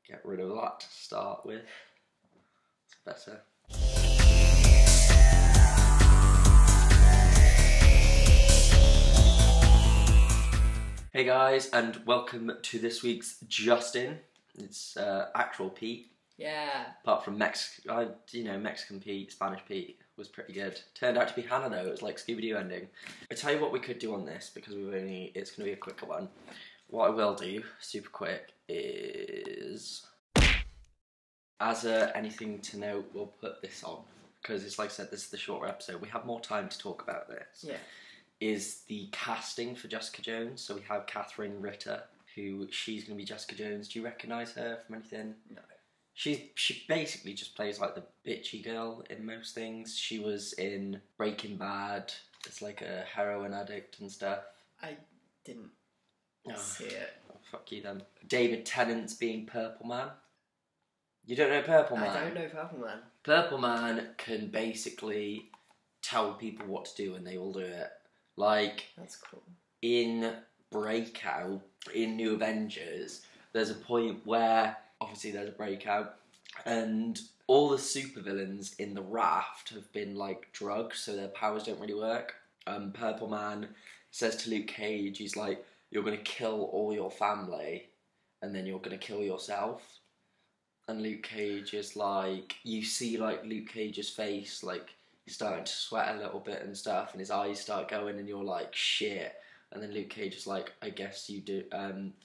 get rid of that to start with. It's better. Hey guys, and welcome to this week's Justin. It's actual Pete. Yeah. Apart from Mexican Pete, Spanish Pete was pretty good. Turned out to be Hannah though. It was like Scooby-Doo ending. I tell you what we could do on this because it's going to be a quicker one. What I will do, super quick, is as anything to note, we'll put this on because it's like I said, this is the shorter episode. We have more time to talk about this. Yeah. Is the casting for Jessica Jones. So we have Catherine Ritter, who she's going to be Jessica Jones. Do you recognise her from anything? No. She basically just plays like the bitchy girl in most things. She was in Breaking Bad as like a heroin addict and stuff. I didn't see it. Oh, fuck you then. David Tennant's being Purple Man. You don't know Purple Man? I don't know Purple Man. Purple Man can basically tell people what to do and they will do it. Like, that's cool. In Breakout, in New Avengers, there's a point where, obviously there's a breakout, and all the supervillains in the raft have been, like, drugged, so their powers don't really work. Purple Man says to Luke Cage, he's like, you're going to kill all your family, and then you're going to kill yourself. And Luke Cage is like, you see, like, Luke Cage's face, like, he's starting to sweat a little bit and stuff, and his eyes start going, and you're like, shit. And then Luke Cage is like, I guess you do.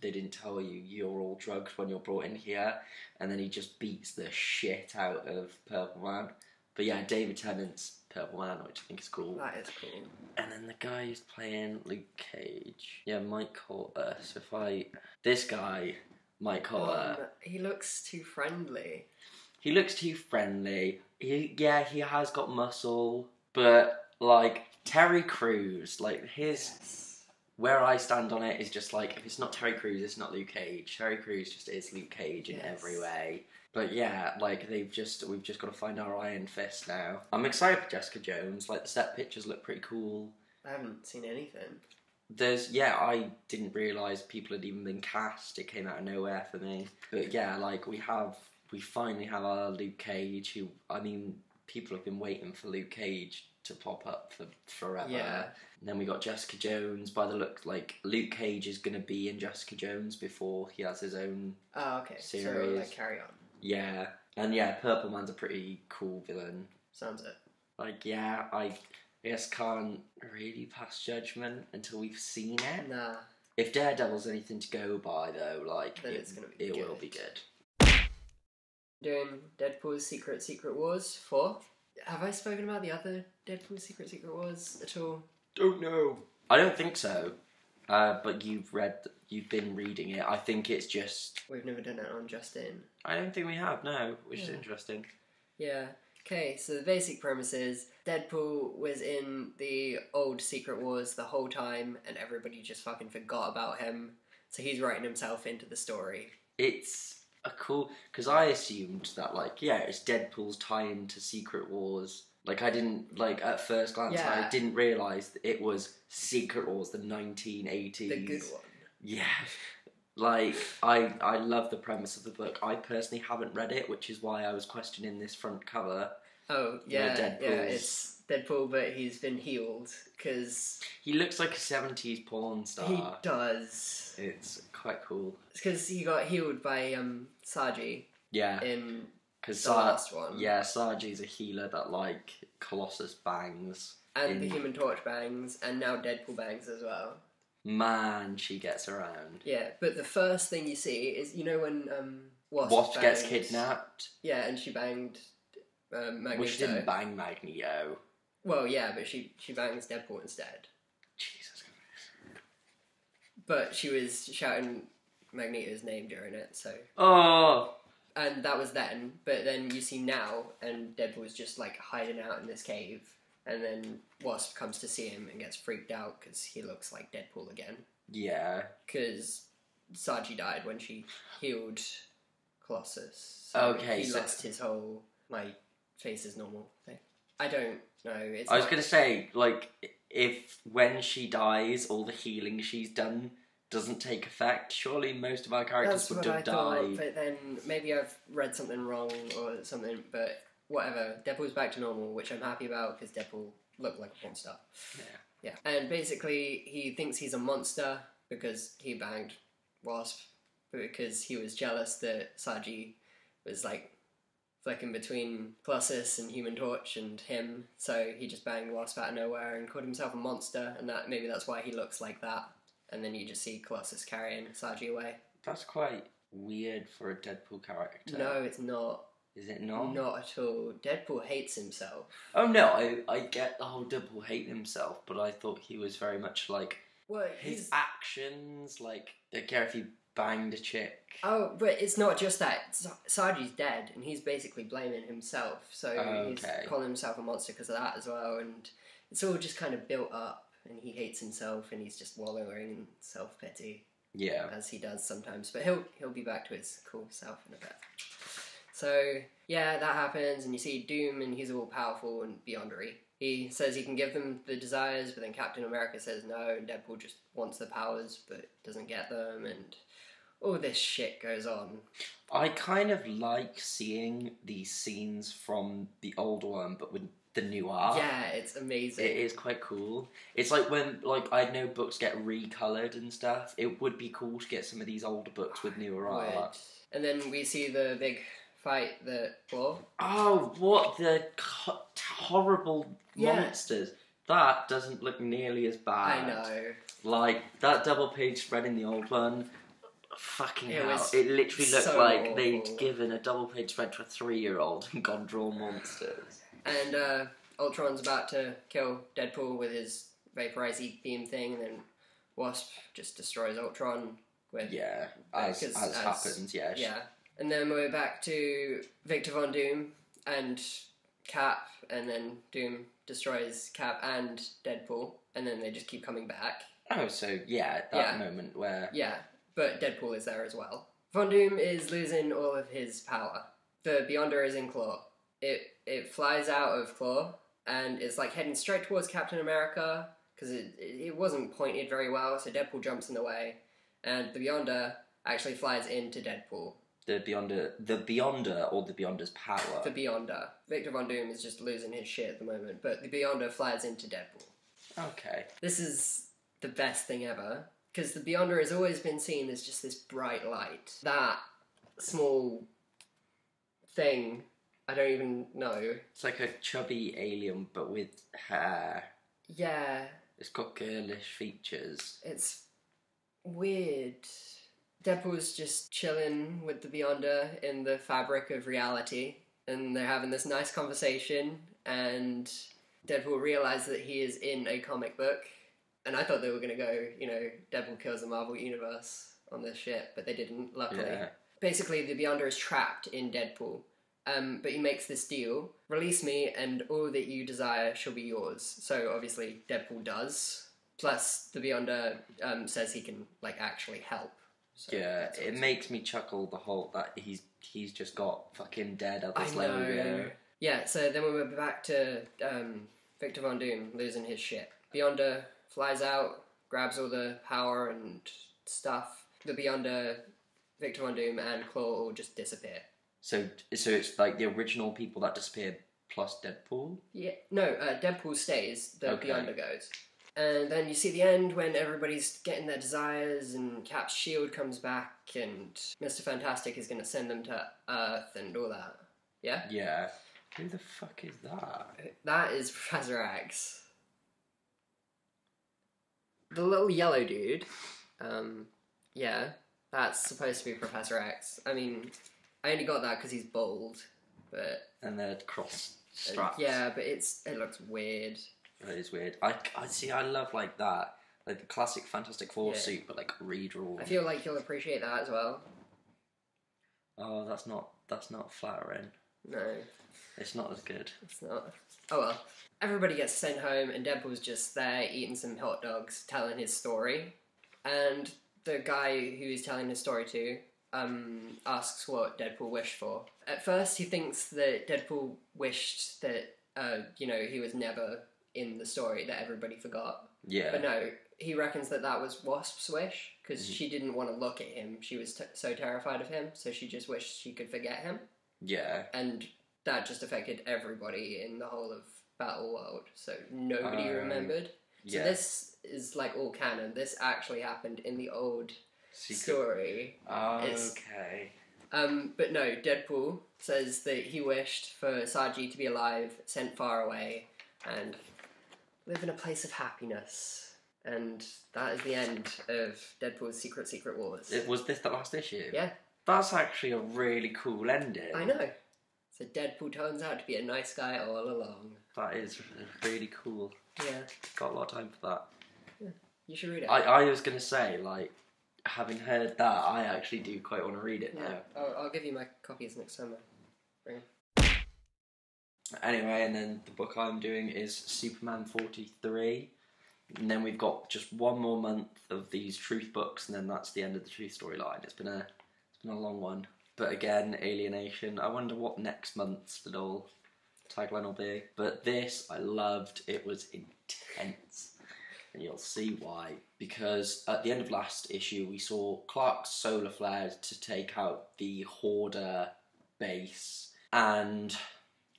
They didn't tell you you're all drugged when you're brought in here. And then he just beats the shit out of Purple Man. But yeah, David Tennant's Purple Man, which I think is cool. That is cool. And then the guy who's playing Luke Cage, yeah, Mike Coulter. So this guy, Mike Coulter, he looks too friendly. He looks too friendly. He has got muscle, but like Terry Crews, like his where I stand on it is just like if it's not Terry Crews, it's not Luke Cage. Terry Crews just is Luke Cage in every way. But yeah, like we've just got to find our Iron Fist now. I'm excited for Jessica Jones. Like the set pictures look pretty cool. I haven't seen anything. I didn't realise people had even been cast. It came out of nowhere for me. But yeah, like we finally have our Luke Cage, who, I mean, people have been waiting for Luke Cage to pop up for forever. Yeah. And then we got Jessica Jones. By the look, like, Luke Cage is going to be in Jessica Jones before he has his own series. So, like, carry on. Yeah. And yeah, Purple Man's a pretty cool villain. Sounds it. Like, yeah, I guess can't really pass judgment until we've seen it. Nah. If Daredevil's anything to go by, though, like, then it's gonna be it good. will be good. Doing Deadpool's Secret Wars 4. Have I spoken about the other Deadpool Secret Wars at all? Don't know. I don't think so. But you've been reading it. I think it's just... We've never done it on Justin. I don't think we have, no. Which is interesting. Yeah. Okay, so the basic premise is Deadpool was in the old Secret Wars the whole time and everybody just fucking forgot about him. So he's writing himself into the story. It's a cool... Because I assumed that, like, yeah, it's Deadpool's tie-in to Secret Wars. Like, I didn't, like, at first glance, I didn't realise that it was Secret Wars, the 1980s. The good one. Yeah. Like, I love the premise of the book. I personally haven't read it, which is why I was questioning this front cover. Oh, yeah, it's Deadpool, but he's been healed, because... He looks like a 70s porn star. He does. It's quite cool. It's because he got healed by Saji. Yeah. In the last one. Yeah, Saji's a healer that, like, Colossus bangs. And the Human Torch bangs, and now Deadpool bangs as well. Man, she gets around. Yeah, but the first thing you see is, you know when Wasp gets kidnapped? Yeah, and she banged Magneto. Well, she didn't bang Magneto. Well, yeah, but she bangs Deadpool instead. Jesus Christ. But she was shouting Magneto's name during it, so... Oh! And that was then, but then you see now, and Deadpool's just, like, hiding out in this cave, and then Wasp comes to see him and gets freaked out because he looks like Deadpool again. Yeah. Because Saji died when she healed Colossus. So okay, he lost his whole, my face is normal thing. I don't know. I was going to say, like, if when she dies, all the healing she's done doesn't take effect. Surely most of our characters That's would what I have thought, died. but then maybe I've read something wrong or something, but whatever. Deadpool's back to normal, which I'm happy about because Deadpool looked like a porn star. Yeah. And basically, he thinks he's a monster because he banged Wasp, because he was jealous that Saji was like flicking between Colossus and Human Torch and him, so he just banged Wasp out of nowhere and called himself a monster, and that maybe that's why he looks like that. And then you just see Colossus carrying Saji away. That's quite weird for a Deadpool character. No, it's not. Is it not? Not at all. Deadpool hates himself. Oh no, I get the whole Deadpool hating himself, but I thought he was very much like Well, his actions, like, I don't care if he banged a chick. Oh, but it's not just that. Saji's dead, and he's basically blaming himself. So he's calling himself a monster because of that as well, and it's all just kind of built up, and he hates himself, and he's just wallowing in self-pity. Yeah. As he does sometimes. But he'll be back to his cool self in a bit. So, yeah, that happens, and you see Doom, and he's all powerful and beyondery. He says he can give them the desires, but then Captain America says no, and Deadpool just wants the powers, but doesn't get them, and all this shit goes on. I kind of like seeing these scenes from the old one, but with the new art. Yeah, it's amazing. It is quite cool. It's like when, like, I know books get recoloured and stuff. It would be cool to get some of these older books with newer art. And then we see the big fight, the Claw. Oh, what the horrible monsters. That doesn't look nearly as bad. I know. Like, that double page spread in the old one, fucking hell. It literally looked so like awful. they'd given a double page spread to a 3-year-old and gone draw monsters. And Ultron's about to kill Deadpool with his vaporizy theme thing, and then Wasp just destroys Ultron with... Yeah, as happens, yeah. Yeah. And then we're back to Victor Von Doom and Cap, and then Doom destroys Cap and Deadpool, and then they just keep coming back. Oh, so, yeah, that moment where... Yeah, but Deadpool is there as well. Von Doom is losing all of his power. The Beyonder is in Claw. It flies out of Claw, and it's like heading straight towards Captain America, because it wasn't pointed very well, so Deadpool jumps in the way, and the Beyonder actually flies into Deadpool. The Beyonder or the Beyonder's power? The Beyonder. Victor Von Doom is just losing his shit at the moment, but the Beyonder flies into Deadpool. Okay. This is the best thing ever, because the Beyonder has always been seen as just this bright light. That small thing, I don't even know. It's like a chubby alien, but with hair. Yeah. It's got girlish features. It's weird. Deadpool's just chilling with the Beyonder in the fabric of reality, and they're having this nice conversation, and Deadpool realizes that he is in a comic book, and I thought they were going to go, Deadpool kills the Marvel Universe on this shit, but they didn't, luckily. Yeah. Basically, the Beyonder is trapped in Deadpool, but he makes this deal: release me, and all that you desire shall be yours. So, obviously, Deadpool does. Plus, the Beyonder says he can, actually help. So yeah, it makes me chuckle the whole that he's just got fucking dead at this I logo. know. Yeah, so then we're back to Victor Von Doom losing his shit. Beyonder flies out, grabs all the power and stuff. The Beyonder, Victor Von Doom, and Claw all just disappear. So it's like the original people that disappeared plus Deadpool? Yeah, no, Deadpool stays, the Beyonder goes. And then you see the end when everybody's getting their desires and Cap's shield comes back and Mr. Fantastic is going to send them to Earth and all that. Yeah? Yeah. Who the fuck is that? That is Professor X. The little yellow dude. Yeah, that's supposed to be Professor X. I mean, I only got that because he's bald, but... And they're cross straps. Yeah, but it looks weird. It is weird. I love that. Like the classic Fantastic Four suit, but redrawn. I feel like you'll appreciate that as well. Oh, that's not flattering. No. It's not as good. It's not. Oh well. Everybody gets sent home and Deadpool's just there eating some hot dogs, telling his story. And the guy who he's telling his story to asks what Deadpool wished for. At first he thinks that Deadpool wished that, he was never in the story, that everybody forgot. Yeah. But no, he reckons that was Wasp's wish, because she didn't want to look at him. She was so terrified of him, so she just wished she could forget him. Yeah. And that just affected everybody in the whole of Battle World, so nobody remembered. So this is like all canon. This actually happened in the old story. Okay. But no, Deadpool says that he wished for Saji to be alive, sent far away, and live in a place of happiness. And that is the end of Deadpool's Secret Wars. Was this the last issue? Yeah. That's actually a really cool ending. I know. So Deadpool turns out to be a nice guy all along. That is really cool. Yeah. Got a lot of time for that. Yeah. You should read it. I was going to say, like, having heard that, I actually do quite want to read it now. I'll give you my copies next summer. Bring 'em. Anyway, and then the book I'm doing is Superman 43. And then we've got just one more month of these Truth books, and then that's the end of the Truth storyline. It's been a long one. But again, Alienation. I wonder what next month's little tagline will be. But this, I loved. It was intense. And you'll see why. Because at the end of last issue, we saw Clark's solar flare to take out the Hoarder base. And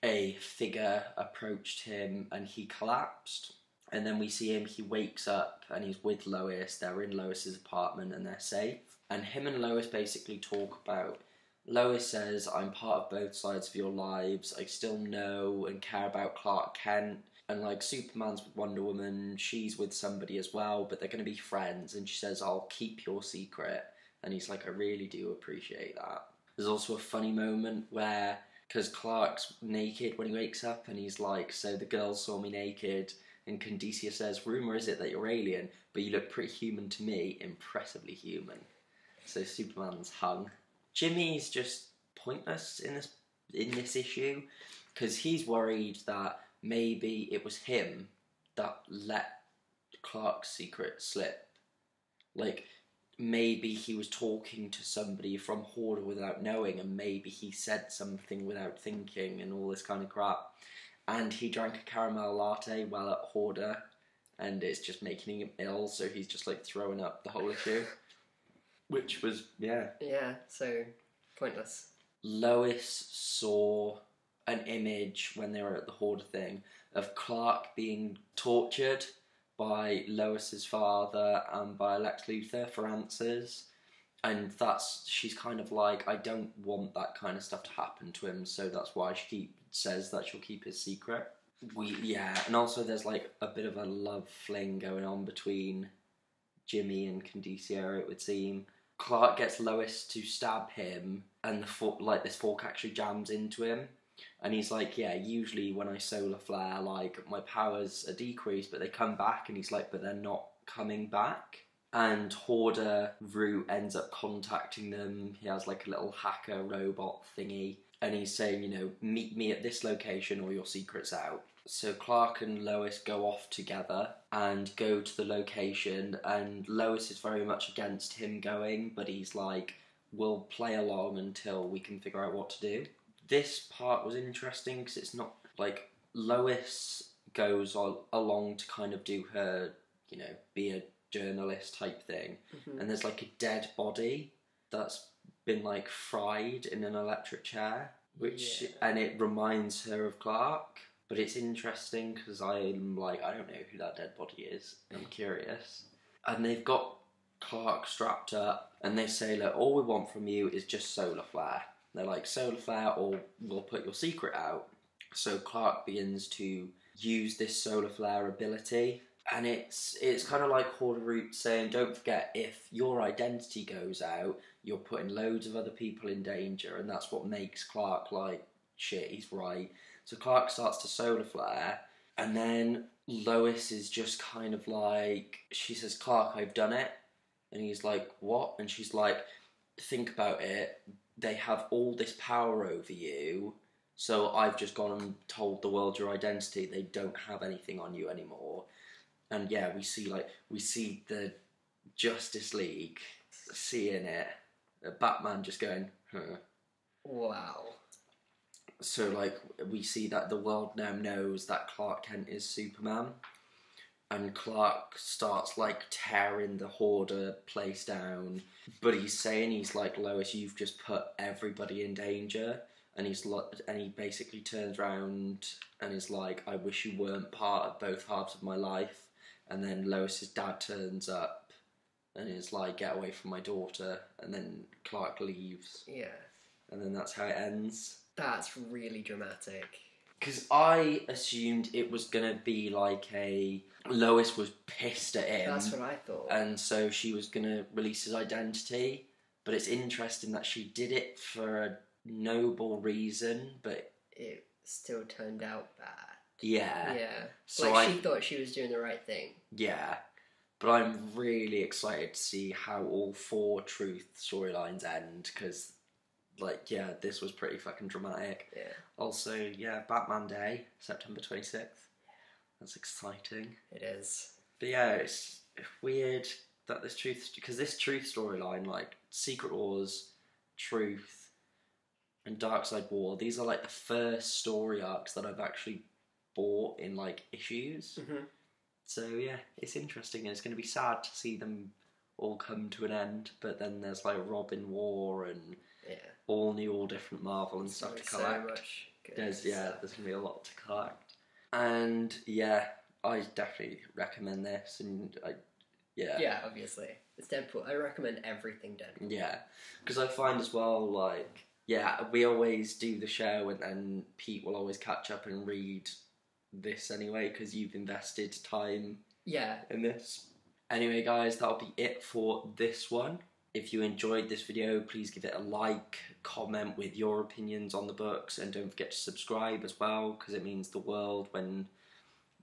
a figure approached him and he collapsed. And then we see him, he wakes up and he's with Lois. They're in Lois's apartment and they're safe. And him and Lois basically talk about, Lois says, I'm part of both sides of your lives. I still know and care about Clark Kent. And like Superman's with Wonder Woman, she's with somebody as well, but they're going to be friends. And she says, I'll keep your secret. And he's like, I really do appreciate that. There's also a funny moment where, because Clark's naked when he wakes up and he's like, so the girls saw me naked. And Candicia says, rumour is it that you're alien, but you look pretty human to me, impressively human. So Superman's hung. Jimmy's just pointless in this issue, because he's worried that maybe it was him that let Clark's secret slip. Like, maybe he was talking to somebody from Hoarder without knowing, and maybe he said something without thinking and all this kind of crap. And he drank a caramel latte while at Hoarder, and it's just making him ill, so he's just like throwing up the whole issue. Which was, yeah. Yeah, so pointless. Lois saw an image when they were at the Hoarder thing of Clark being tortured by Lois's father and by Lex Luthor for answers. And she's kind of like, I don't want that kind of stuff to happen to him, so that's why she says that she'll keep his secret. And also there's like a bit of a love fling going on between Jimmy and Candicia, it would seem. Clark gets Lois to stab him, and this fork actually jams into him. And he's like, yeah, usually when I solar flare, like, my powers are decreased, but they come back. And he's like, but they're not coming back. And Hoarder Root ends up contacting them. He has like a little hacker robot thingy. And he's saying, meet me at this location or your secret's out. So Clark and Lois go off together and go to the location. And Lois is very much against him going, but he's like, we'll play along until we can figure out what to do. This part was interesting because it's not like Lois goes along to kind of do her, be a journalist type thing. Mm-hmm. And there's like a dead body that's been like fried in an electric chair, and it reminds her of Clark. But it's interesting because I'm like, I don't know who that dead body is. I'm curious. And they've got Clark strapped up and they say, look, all we want from you is just solar flare. They're like, solar flare or we'll put your secret out. So Clark begins to use this solar flare ability. And it's kind of like Hoarder Root saying, don't forget, if your identity goes out, you're putting loads of other people in danger. And that's what makes Clark like, shit, he's right. So Clark starts to solar flare. And then Lois is just kind of like, she says, Clark, I've done it. And he's like, what? And she's like, think about it. They have all this power over you. So I've just gone and told the world your identity. They don't have anything on you anymore. And yeah, we see the Justice League seeing it. Batman just going, huh. Wow. So like we see that the world now knows that Clark Kent is Superman. and Clark starts like tearing the hoarder place down, but he's saying, he's like, Lois, you've just put everybody in danger. And he basically turns around and is like, I wish you weren't part of both halves of my life. And then Lois's dad turns up and is like, get away from my daughter. And then Clark leaves. Yeah. And then that's how it ends. That's really dramatic. Because I assumed it was going to be like Lois was pissed at him. That's what I thought. And so she was going to release his identity. But it's interesting that she did it for a noble reason, but it still turned out bad. Yeah. So she thought she was doing the right thing. Yeah. But I'm really excited to see how all 4 truth storylines end, because, like, yeah, this was pretty fucking dramatic. Yeah. Also, yeah, Batman Day, September 26th. That's exciting. It is. But yeah, it's weird that this truth storyline, like Secret Wars, Truth, and Darkseid War, these are like the first story arcs that I've actually bought in like issues. Mm-hmm. So yeah, it's interesting, and it's going to be sad to see them all come to an end. But then there's like Robin War and all new, all different Marvel and stuff to collect. So much good there's stuff. there's going to be a lot to collect, and yeah, I definitely recommend this. And yeah, obviously it's Deadpool. I recommend everything Deadpool. Yeah, because I find as well, like, yeah, we always do the show, and then Pete will always catch up and read this anyway, because you've invested time in this. Anyway, guys, that'll be it for this one. If you enjoyed this video, please give it a like, comment with your opinions on the books, and don't forget to subscribe as well, because it means the world when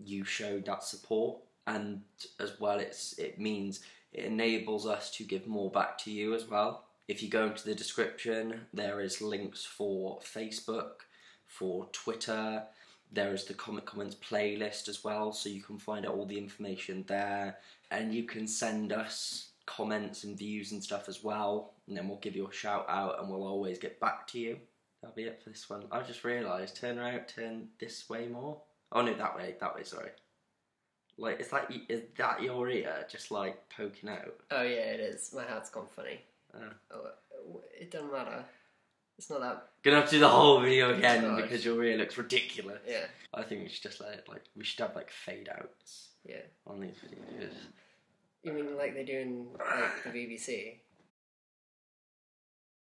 you showed that support. And as well, it means it enables us to give more back to you as well. If you go into the description, there is links for Facebook, for Twitter. There is the Comic Comments playlist as well, so you can find out all the information there. And you can send us comments and views and stuff as well, and then we'll give you a shout out and we'll always get back to you. That'll be it for this one. I just realised, turn this way more. Oh no, that way, sorry. Like, is that your ear just like poking out? Oh yeah, it is. My hat's gone funny. Oh, it doesn't matter. It's not that. Gonna have to do the whole video again because your ear looks ridiculous. Yeah. I think we should just we should have like fade outs. Yeah. On these videos. You mean like they do in like the BBC?